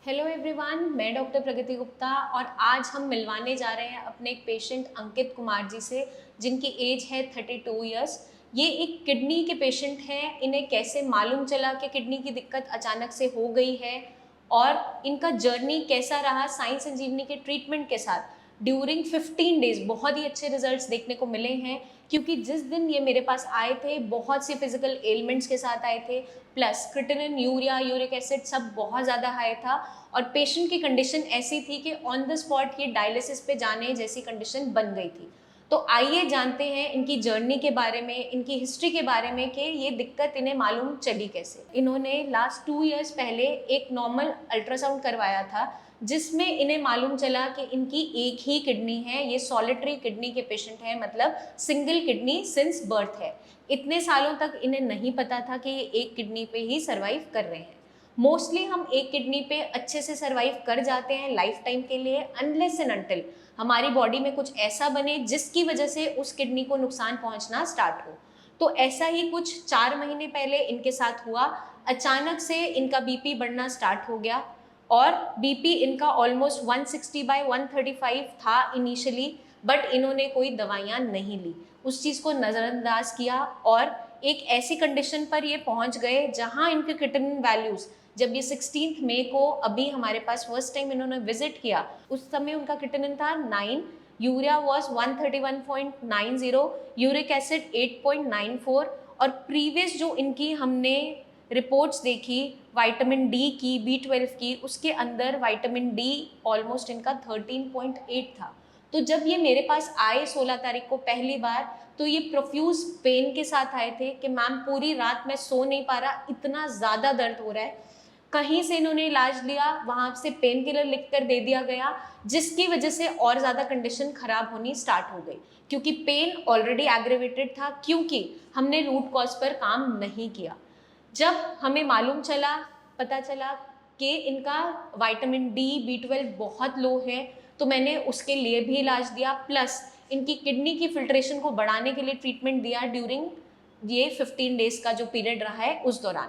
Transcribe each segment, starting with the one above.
Hello everyone, मैं doctor प्रगति गुप्ता और आज हम मिलवाने जा रहे हैं अपने एक पेशेंट अंकित कुमार जी से, जिनकी एज है 32 इयर्स। ये एक किडनी के पेशेंट हैं। इन्हें कैसे मालूम चला कि किडनी की दिक्कत अचानक से हो गई है और इनका जर्नी कैसा रहा साई संजीवनी के ट्रीटमेंट के साथ। ड्यूरिंग 15 डेज बहुत ही अच्छे रिजल्ट्स देखने को मिले हैं, क्योंकि जिस दिन ये मेरे पास आए थे बहुत सी फिजिकल एलिमेंट्स के साथ आए थे, plus creatinine, urea, uric acid सब बहुत ज़्यादा हाई था और पेशेंट की कंडीशन ऐसी थी कि ऑन द स्पॉट ये डायलिसिस पे जाने जैसी कंडीशन बन गई थी। तो आइए जानते हैं इनकी जर्नी के बारे में, इनकी हिस्ट्री के बारे में कि ये दिक्कत इन्हें मालूम चली कैसे। इन्होंने लास्ट 2 इयर्स पहले एक नॉर्मल अल्ट्रासाउंड करवाया था, जिसमें इन्हें मालूम चला कि इनकी एक ही किडनी है। ये सॉलिटरी किडनी के पेशेंट हैं, मतलब सिंगल किडनी सिंस बर्थ है। इतने सालों तक इन्हें नहीं पता था कि ये एक किडनी पे ही सर्वाइव कर रहे हैं। मोस्टली हम एक किडनी पे अच्छे से सर्वाइव कर जाते हैं लाइफ टाइम के लिए, अनलेस एंड अनटिल हमारी बॉडी में कुछ ऐसा बने जिसकी वजह से उस किडनी को नुकसान पहुंचना स्टार्ट हो। तो ऐसा ही कुछ 4 महीने पहले इनके साथ हुआ। अचानक से इनका बीपी बढ़ना स्टार्ट हो गया और बीपी इनका ऑलमोस्ट 160/135 था इनिशियली, बट इन्होंने कोई दवाइयाँ नहीं ली, उस चीज़ को नज़रअंदाज किया और एक ऐसी कंडीशन पर ये पहुंच गए जहां इनके क्रिटिनिन वैल्यूज़, जब ये 16 मई को अभी हमारे पास फर्स्ट टाइम इन्होंने विजिट किया, उस समय उनका क्रिटिनिन था 9, यूरिया वॉज 131.90, यूरिक एसिड 8.94 और प्रीवियस जो इनकी हमने रिपोर्ट्स देखी विटामिन डी की, B12 की, उसके अंदर विटामिन डी ऑलमोस्ट इनका 13.8 था। तो जब ये मेरे पास आए 16 तारीख को पहली बार, तो ये प्रोफ्यूज पेन के साथ आए थे कि मैम पूरी रात मैं सो नहीं पा रहा, इतना ज़्यादा दर्द हो रहा है। कहीं से इन्होंने इलाज लिया, वहाँ से पेन किलर लिख कर दे दिया गया, जिसकी वजह से और ज़्यादा कंडीशन ख़राब होनी स्टार्ट हो गई, क्योंकि पेन ऑलरेडी एग्रेवेटेड था, क्योंकि हमने रूट कॉज पर काम नहीं किया। जब हमें मालूम चला, पता चला कि इनका विटामिन डी, B12 बहुत लो है, तो मैंने उसके लिए भी इलाज दिया, प्लस इनकी किडनी की फिल्ट्रेशन को बढ़ाने के लिए ट्रीटमेंट दिया ड्यूरिंग ये 15 डेज का जो पीरियड रहा है उस दौरान।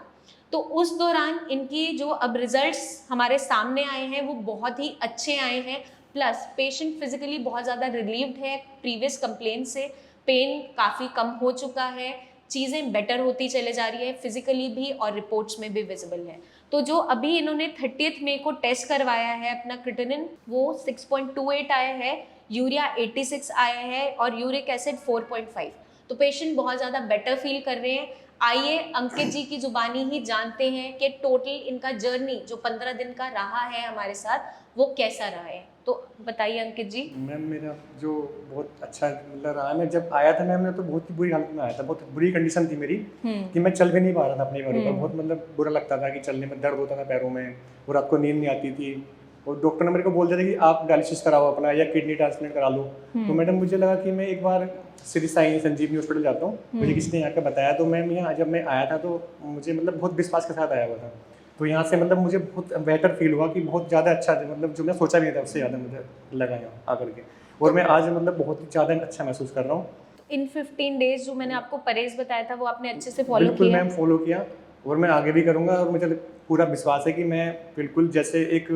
तो उस दौरान इनकी जो अब रिजल्ट्स हमारे सामने आए हैं वो बहुत ही अच्छे आए हैं, प्लस पेशेंट फिजिकली बहुत ज़्यादा रिलीव्ड है प्रीवियस कंप्लेन से, पेन काफ़ी कम हो चुका है, चीज़ें बेटर होती चले जा रही है फिजिकली भी और रिपोर्ट्स में भी विजिबल है। तो जो अभी इन्होंने 30 मई को टेस्ट करवाया है अपना क्रिटिनिन, वो 6.28 आया है, यूरिया 86 आया है और यूरिक एसिड 4.5। तो पेशेंट बहुत ज़्यादा बेटर फील कर रहे हैं। आइए अंकित जी की जुबानी ही जानते हैं कि टोटल इनका जर्नी जो 15 दिन का रहा है हमारे साथ वो कैसा रहा है। तो बताइए अंकित जी। मैम मेरा जो बहुत अच्छा मतलब रहा, मैं जब आया था मैम, मैं तो बहुत ही बुरी हालत में आया था, बहुत बुरी कंडीशन थी मेरी कि मैं चल भी नहीं पा रहा था अपने पैरों पर। बहुत मतलब बुरा लगता था कि चलने में दर्द होता था पैरों में और रात को नींद नहीं आती थी। और डॉक्टर ने मेरे को बोल दिया था कि आप डायलिसिस कराओ अपना या किडनी ट्रांसप्लांट करा लो। तो मैडम मुझे लगा कि मैं एक बार श्री साई संजीवनी हॉस्पिटल जाता हूँ, मुझे किसी ने यहाँ का बताया। तो मैम यहाँ जब मैं आया था तो मुझे मतलब बहुत विश्वास के साथ आया हुआ था। तो यहाँ से मतलब मुझे बहुत बेटर फील हुआ कि बहुत ज़्यादा अच्छा, मतलब जो मैं सोचा भी नहीं था उससे ज़्यादा मुझे लगा यहाँ आकर के। और मैं आज मतलब बहुत ही ज़्यादा अच्छा महसूस कर रहा हूँ। इन 15 डेज जो मैंने आपको परहेज बताया था वो आपने अच्छे से फॉलो बिल्कुल किया? मैम फॉलो किया और मैं आगे भी करूँगा। और मुझे पूरा विश्वास है कि मैं बिल्कुल जैसे एक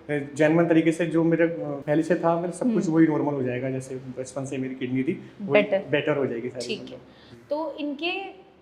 जेन्युइन तरीके से जो मेरे पहले से था, मेरे सब कुछ वही नॉर्मल हो जाएगा, जैसे बचपन से मेरी किडनी थी वो बेटर हो जाएगी सारी। ठीक है। तो इनके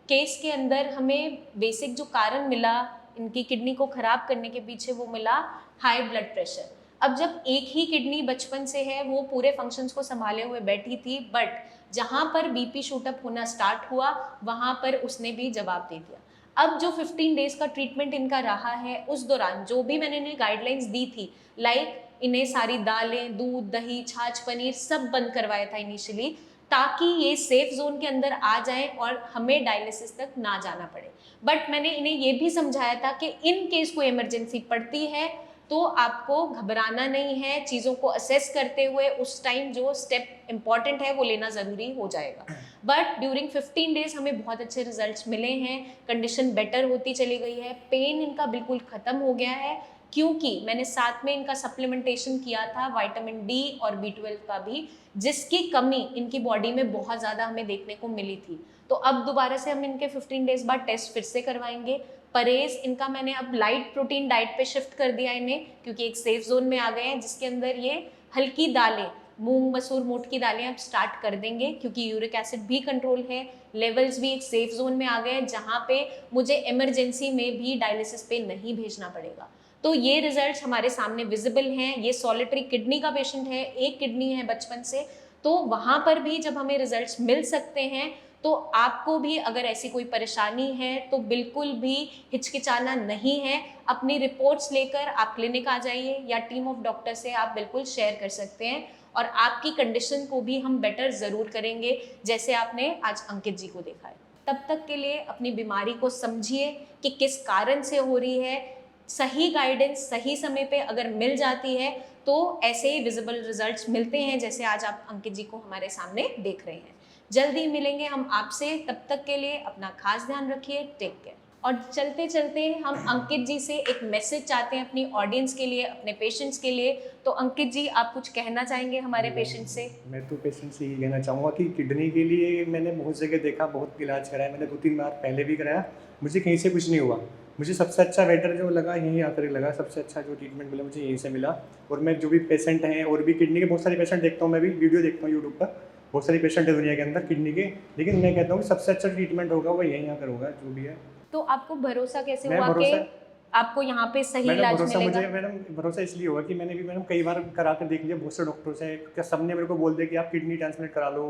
केस के अंदर हमें बेसिक जो कारण मिला इनकी किडनी को खराब करने के पीछे, वो मिला हाई ब्लड प्रेशर। अब जब एक ही किडनी बचपन से है, वो पूरे फंक्शंस को संभाले हुए बैठी थी, बट जहाँ पर बीपी शूटअप होना स्टार्ट हुआ वहाँ पर उसने भी जवाब दे दिया। अब जो 15 डेज का ट्रीटमेंट इनका रहा है, उस दौरान जो भी मैंने इन्हें गाइडलाइंस दी थी, लाइक इन्हें सारी दालें, दूध, दही, छाछ, पनीर सब बंद करवाया था इनिशियली, ताकि ये सेफ जोन के अंदर आ जाएं और हमें डायलिसिस तक ना जाना पड़े। बट मैंने इन्हें ये भी समझाया था कि इन केस कोई इमरजेंसी पड़ती है तो आपको घबराना नहीं है, चीज़ों को असेस करते हुए उस टाइम जो स्टेप इम्पॉर्टेंट है वो लेना ज़रूरी हो जाएगा। बट ड्यूरिंग 15 डेज हमें बहुत अच्छे रिजल्ट्स मिले हैं, कंडीशन बेटर होती चली गई है, पेन इनका बिल्कुल ख़त्म हो गया है, क्योंकि मैंने साथ में इनका सप्लीमेंटेशन किया था विटामिन डी और B12 का भी, जिसकी कमी इनकी बॉडी में बहुत ज़्यादा हमें देखने को मिली थी। तो अब दोबारा से हम इनके 15 डेज बाद टेस्ट फिर से करवाएंगे, परहेज इनका मैंने अब लाइट प्रोटीन डाइट पे शिफ्ट कर दिया इन्हें, क्योंकि एक सेफ जोन में आ गए हैं जिसके अंदर ये हल्की दालें, मूंग मसूर मोट की दालें अब स्टार्ट कर देंगे, क्योंकि यूरिक एसिड भी कंट्रोल है, लेवल्स भी एक सेफ जोन में आ गए हैं जहाँ पे मुझे इमरजेंसी में भी डायलिसिस पे नहीं भेजना पड़ेगा। तो ये रिजल्ट्स हमारे सामने विजिबल हैं। ये सॉलिटरी किडनी का पेशेंट है, एक किडनी है बचपन से, तो वहाँ पर भी जब हमें रिजल्ट्स मिल सकते हैं तो आपको भी अगर ऐसी कोई परेशानी है तो बिल्कुल भी हिचकिचाना नहीं है। अपनी रिपोर्ट्स लेकर आप क्लिनिक आ जाइए या टीम ऑफ डॉक्टर से आप बिल्कुल शेयर कर सकते हैं और आपकी कंडीशन को भी हम बेटर ज़रूर करेंगे, जैसे आपने आज अंकित जी को देखा है। तब तक के लिए अपनी बीमारी को समझिए कि किस कारण से हो रही है, सही गाइडेंस सही समय पे अगर मिल जाती है तो ऐसे ही विजिबल रिजल्ट्स मिलते हैं, जैसे आज आप अंकित जी को हमारे सामने देख रहे हैं। जल्दी मिलेंगे हम आपसे, तब तक के लिए अपना खास ध्यान रखिए, टेक केयर। और चलते चलते हम अंकित जी से एक मैसेज चाहते हैं अपनी ऑडियंस के लिए, अपने पेशेंट्स के लिए। तो अंकित जी, आप कुछ कहना चाहेंगे हमारे पेशेंट से? मैं तो पेशेंट से यही कहना चाहूँगा कि किडनी के लिए मैंने बहुत जगह देखा, बहुत इलाज कराया, मैंने 2-3 बार पहले भी कराया, मुझे कहीं से कुछ नहीं हुआ। मुझे सबसे अच्छा बेटर जो लगा यहीं आकर लगा, सबसे अच्छा जो ट्रीटमेंट मिला मुझे यहीं से मिला। और मैं जो भी पेशेंट हैं और भी किडनी के बहुत सारे पेशेंट देखता हूँ, मैं भी वीडियो देखता हूँ यूट्यूब पर, बहुत सारे पेशेंट है दुनिया के अंदर किडनी के, लेकिन मैं कहता हूँ कि सबसे अच्छा ट्रीटमेंट होगा वो यहीं आकर होगा जो भी है। तो आपको भरोसा कैसे मैं हुआ कि भरोसा आपको यहाँ पे सही मैडम इलाज भरोसा मिलेगा? मुझे मैडम भरोसा इसलिए हुआ कि मैंने भी मैडम कई बार करा कर देख लिया, बहुत से डॉक्टरों से, क्या सबने मेरे को बोल दिया कि आप किडनी ट्रांसप्लांट करा लो,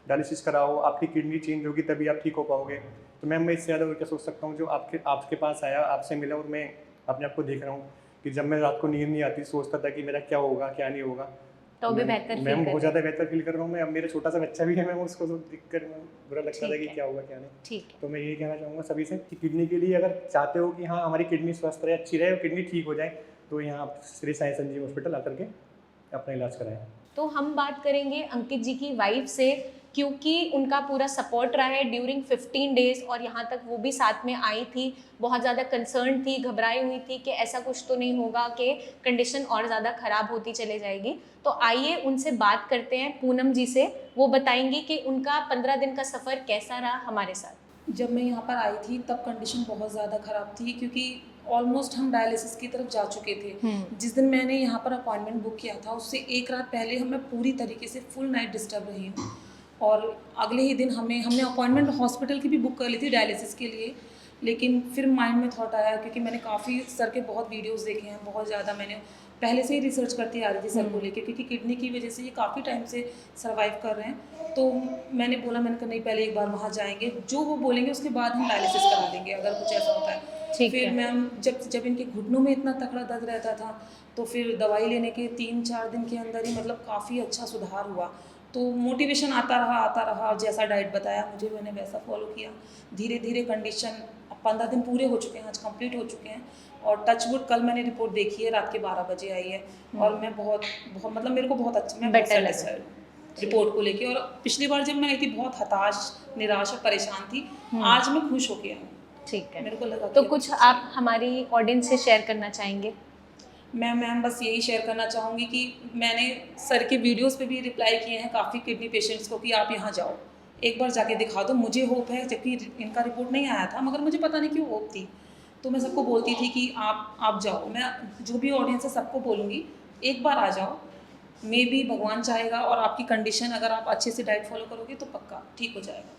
डायलिसिस कराओ, आपकी किडनी चेंज होगी तभी आप ठीक हो पाओगे। तो मैम मैं इससे ज़्यादा और क्या सोच सकता हूँ, जो आपके पास आया, आपसे मिला और मैं अपने आप को देख रहा हूँ कि जब मैं रात को नींद नहीं आती सोचता था कि मेरा क्या होगा क्या नहीं होगा, तो भी बेहतर मैम फील बहुत ज़्यादा बेहतर फील कर रहा हूँ मैं। अब मेरा छोटा सा बच्चा भी है, मैं उसको देख कर बुरा लगता था कि क्या होगा क्या नहीं। ठीक है। तो मैं यही कहना चाहूँगा सभी से कि किडनी के लिए अगर चाहते हो कि हाँ हमारी किडनी स्वस्थ रहे, अच्छी रहे और किडनी ठीक हो जाए, तो यहाँ आप श्री साई संजीव हॉस्पिटल आकर के अपना इलाज कराएं। तो हम बात करेंगे अंकित जी की वाइफ से, क्योंकि उनका पूरा सपोर्ट रहा है ड्यूरिंग 15 डेज, और यहाँ तक वो भी साथ में आई थी, बहुत ज़्यादा कंसर्न थी, घबराई हुई थी कि ऐसा कुछ तो नहीं होगा कि कंडीशन और ज़्यादा ख़राब होती चले जाएगी। तो आइए उनसे बात करते हैं, पूनम जी से। वो बताएंगी कि उनका 15 दिन का सफ़र कैसा रहा हमारे साथ। जब मैं यहाँ पर आई थी तब कंडीशन बहुत ज़्यादा ख़राब थी, क्योंकि ऑलमोस्ट हम डायलिसिस की तरफ जा चुके थे। जिस दिन मैंने यहाँ पर अपॉइंटमेंट बुक किया था उससे एक रात पहले मैं पूरी तरीके से फुल नाइट डिस्टर्ब रही हूँ, और अगले ही दिन हमने अपॉइंटमेंट हॉस्पिटल की भी बुक कर ली थी डायलिसिस के लिए। लेकिन फिर माइंड में थॉट आया, क्योंकि मैंने काफ़ी सर के बहुत वीडियोस देखे हैं, बहुत ज़्यादा मैंने पहले से ही रिसर्च करती आ रही थी सर को लेकर, क्योंकि किडनी की वजह से ये काफ़ी टाइम से सर्वाइव कर रहे हैं। तो मैंने कहा नहीं, पहले एक बार वहाँ जाएंगे, जो वो बोलेंगे उसके बाद हम डायलिसिस करा देंगे अगर कुछ ऐसा होता है। फिर मैम जब इनके घुटनों में इतना तगड़ा दर्द रहता था, तो फिर दवाई लेने के 3-4 दिन के अंदर ही मतलब काफ़ी अच्छा सुधार हुआ। तो मोटिवेशन आता रहा, जैसा डाइट बताया मुझे मैंने वैसा फॉलो किया। धीरे धीरे कंडीशन 15 दिन पूरे हो चुके हैं, आज कंप्लीट हो चुके हैं, और टचवुड कल मैंने रिपोर्ट देखी है, रात के 12 बजे आई है, और मैं बहुत मतलब मेरे को बहुत अच्छा, मैं बहुत सेटिस्फाइड रिपोर्ट को लेके। और पिछली बार जब मैं आई थी बहुत हताश, निराश और परेशान थी, आज मैं खुश हो गया हूँ। ठीक है, मेरे को लगा तो कुछ आप हमारी ऑडियंस से शेयर करना चाहेंगे? मैम बस यही शेयर करना चाहूँगी कि मैंने सर के वीडियोस पे भी रिप्लाई किए हैं काफ़ी किडनी पेशेंट्स को कि आप यहाँ जाओ, एक बार जाके दिखा दो। मुझे होप है, जबकि इनका रिपोर्ट नहीं आया था, मगर मुझे पता नहीं क्यों होप थी, तो मैं सबको बोलती थी कि आप जाओ। मैं जो भी ऑडियंस है सबको बोलूँगी एक बार आ जाओ, मे बी भगवान चाहेगा और आपकी कंडीशन अगर आप अच्छे से डाइट फॉलो करोगे तो पक्का ठीक हो जाएगा।